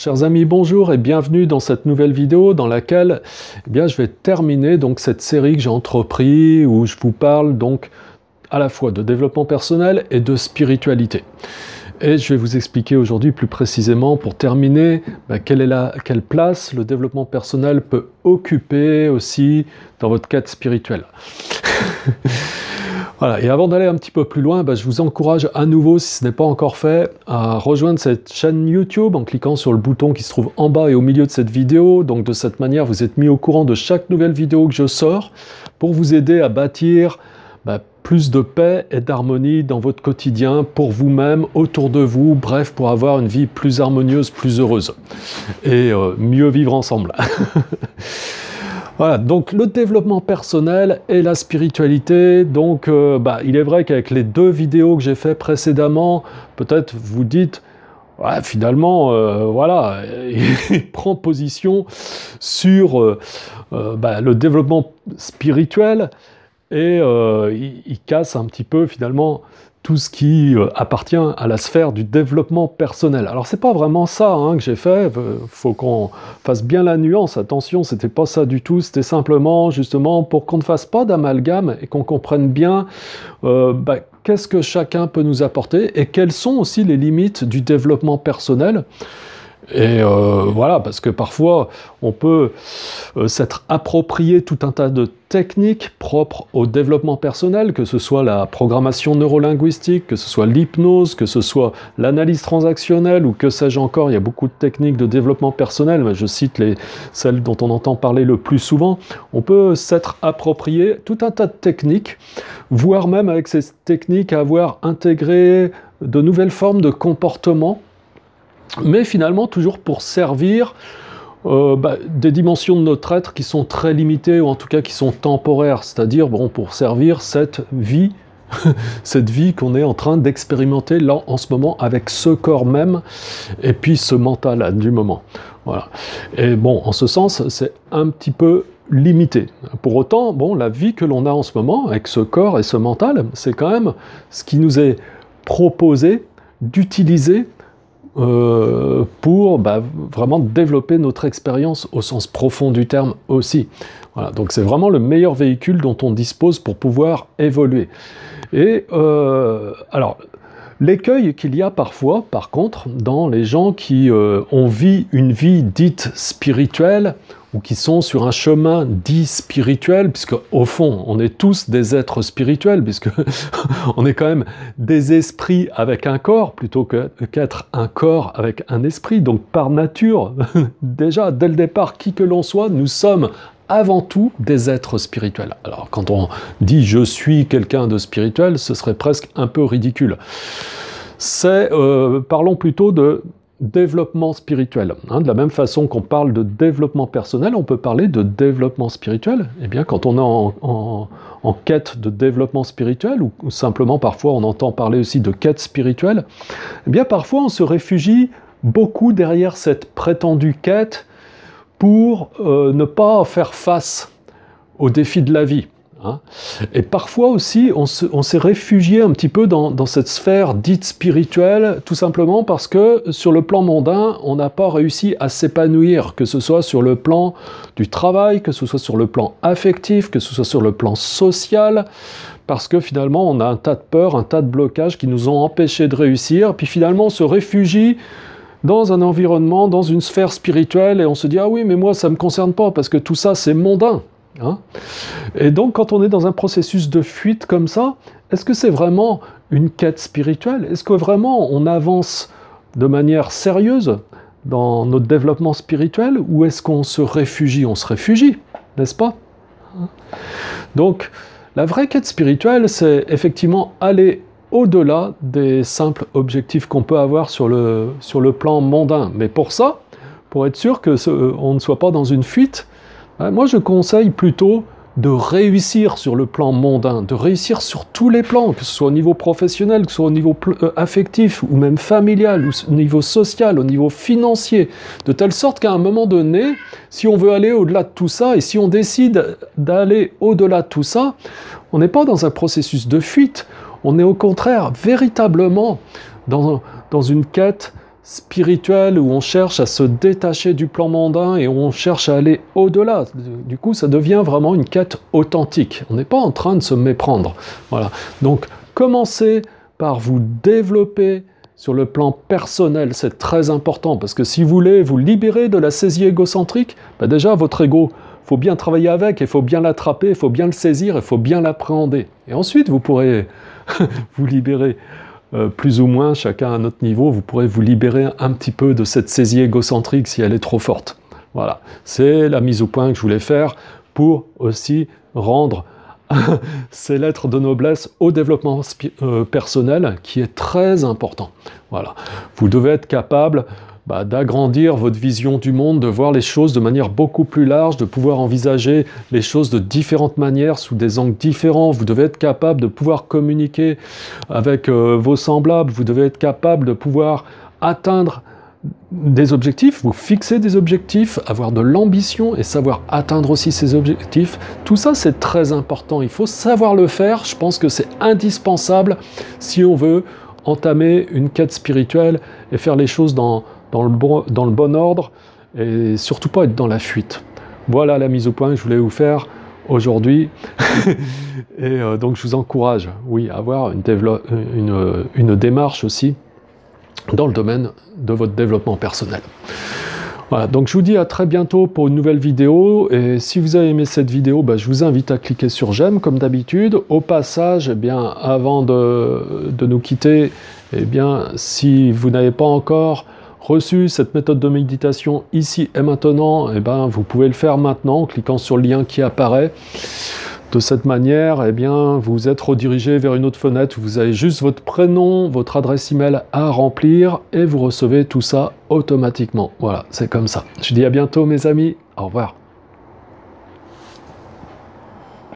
Chers amis, bonjour et bienvenue dans cette nouvelle vidéo dans laquelle je vais terminer donc cette série que j'ai entreprise où je vous parle donc à la fois de développement personnel et de spiritualité. Et je vais vous expliquer aujourd'hui plus précisément pour terminer quelle place le développement personnel peut occuper aussi dans votre quête spirituelle. Voilà, et avant d'aller un petit peu plus loin, je vous encourage à nouveau, si ce n'est pas encore fait, à rejoindre cette chaîne YouTube en cliquant sur le bouton qui se trouve en bas et au milieu de cette vidéo. Donc de cette manière, vous êtes mis au courant de chaque nouvelle vidéo que je sors pour vous aider à bâtir plus de paix et d'harmonie dans votre quotidien, pour vous-même, autour de vous, bref, pour avoir une vie plus harmonieuse, plus heureuse et mieux vivre ensemble. Voilà, donc le développement personnel et la spiritualité, donc il est vrai qu'avec les deux vidéos que j'ai fait précédemment, peut-être vous dites, ouais, finalement, voilà, il prend position sur le développement spirituel et il casse un petit peu finalement tout ce qui appartient à la sphère du développement personnel. Alors c'est pas vraiment ça que j'ai fait, faut qu'on fasse bien la nuance, attention, c'était pas ça du tout, c'était simplement justement pour qu'on ne fasse pas d'amalgame et qu'on comprenne bien qu'est-ce que chacun peut nous apporter et quelles sont aussi les limites du développement personnel. Et voilà, parce que parfois on peut s'être approprié tout un tas de techniques propres au développement personnel, que ce soit la programmation neurolinguistique, que ce soit l'hypnose, que ce soit l'analyse transactionnelle ou que sais-je encore. Il y a beaucoup de techniques de développement personnel, mais je cite celles dont on entend parler le plus souvent. On peut s'être approprié tout un tas de techniques, voire même avec ces techniques avoir intégré de nouvelles formes de comportement, mais finalement toujours pour servir des dimensions de notre être qui sont très limitées, ou en tout cas qui sont temporaires, c'est-à-dire pour servir cette vie, cette vie qu'on est en train d'expérimenter là en ce moment avec ce corps même, et puis ce mental du moment. Voilà. Et en ce sens, c'est un petit peu limité. Pour autant, la vie que l'on a en ce moment, avec ce corps et ce mental, c'est quand même ce qui nous est proposé d'utiliser pour vraiment développer notre expérience au sens profond du terme aussi. Voilà, donc c'est vraiment le meilleur véhicule dont on dispose pour pouvoir évoluer. Et alors, l'écueil qu'il y a parfois, par contre, dans les gens qui ont une vie dite spirituelle, ou qui sont sur un chemin dit spirituel, puisque au fond, on est tous des êtres spirituels, puisque on est quand même des esprits avec un corps, plutôt qu'être un corps avec un esprit. Donc par nature, déjà, dès le départ, qui que l'on soit, nous sommes avant tout des êtres spirituels. Alors quand on dit « je suis quelqu'un de spirituel », ce serait presque un peu ridicule. Parlons plutôt de développement spirituel. De la même façon qu'on parle de développement personnel, on peut parler de développement spirituel. Eh bien, quand on est en quête de développement spirituel, ou simplement parfois on entend parler aussi de quête spirituelle, eh bien parfois on se réfugie beaucoup derrière cette prétendue quête pour ne pas faire face aux défis de la vie. Et parfois aussi, on s'est réfugié un petit peu dans cette sphère dite spirituelle, tout simplement parce que sur le plan mondain, on n'a pas réussi à s'épanouir, que ce soit sur le plan du travail, que ce soit sur le plan affectif, que ce soit sur le plan social, parce que finalement, on a un tas de peurs, un tas de blocages qui nous ont empêchés de réussir, puis finalement, on se réfugie dans un environnement, dans une sphère spirituelle, et on se dit « Ah oui, mais moi, ça ne me concerne pas, parce que tout ça, c'est mondain ». Et donc, quand on est dans un processus de fuite comme ça, est-ce que c'est vraiment une quête spirituelle? Est-ce que vraiment on avance de manière sérieuse dans notre développement spirituel, ou est-ce qu'on se réfugie? On se réfugie, n'est-ce pas? Donc, la vraie quête spirituelle, c'est effectivement aller au-delà des simples objectifs qu'on peut avoir sur le plan mondain. Mais pour ça, pour être sûr qu'on ne soit pas dans une fuite, moi, je conseille plutôt de réussir sur le plan mondain, de réussir sur tous les plans, que ce soit au niveau professionnel, que ce soit au niveau affectif, ou même familial, ou au niveau social, au niveau financier, de telle sorte qu'à un moment donné, si on veut aller au-delà de tout ça, et si on décide d'aller au-delà de tout ça, on n'est pas dans un processus de fuite, on est au contraire véritablement dans une quête spirituelle où on cherche à se détacher du plan mondain et où on cherche à aller au-delà. Du coup, ça devient vraiment une quête authentique. On n'est pas en train de se méprendre. Voilà. Donc, commencez par vous développer sur le plan personnel. C'est très important parce que si vous voulez vous libérer de la saisie égocentrique, déjà, votre ego, il faut bien travailler avec, il faut bien l'attraper, il faut bien le saisir, il faut bien l'appréhender. Et ensuite, vous pourrez vous libérer plus ou moins, chacun à notre niveau, vous pourrez vous libérer un petit peu de cette saisie égocentrique si elle est trop forte. Voilà, c'est la mise au point que je voulais faire pour aussi rendre ces lettres de noblesse au développement personnel qui est très important. Voilà, vous devez être capable d'agrandir votre vision du monde, de voir les choses de manière beaucoup plus large, de pouvoir envisager les choses de différentes manières, sous des angles différents. Vous devez être capable de pouvoir communiquer avec vos semblables, vous devez être capable de pouvoir atteindre des objectifs, vous fixer des objectifs, avoir de l'ambition et savoir atteindre aussi ces objectifs. Tout ça, c'est très important. Il faut savoir le faire. Je pense que c'est indispensable si on veut entamer une quête spirituelle et faire les choses dans le bon ordre et surtout pas être dans la fuite. Voilà la mise au point que je voulais vous faire aujourd'hui. Et donc je vous encourage, oui, à avoir une démarche aussi dans le domaine de votre développement personnel. Voilà, donc je vous dis à très bientôt pour une nouvelle vidéo, et si vous avez aimé cette vidéo, je vous invite à cliquer sur j'aime comme d'habitude. Au passage, avant de nous quitter, si vous n'avez pas encore reçu cette méthode de méditation ici et maintenant, vous pouvez le faire maintenant en cliquant sur le lien qui apparaît. De cette manière, vous êtes redirigé vers une autre fenêtre où vous avez juste votre prénom, votre adresse email à remplir et vous recevez tout ça automatiquement. Voilà, c'est comme ça. Je vous dis à bientôt mes amis, au revoir.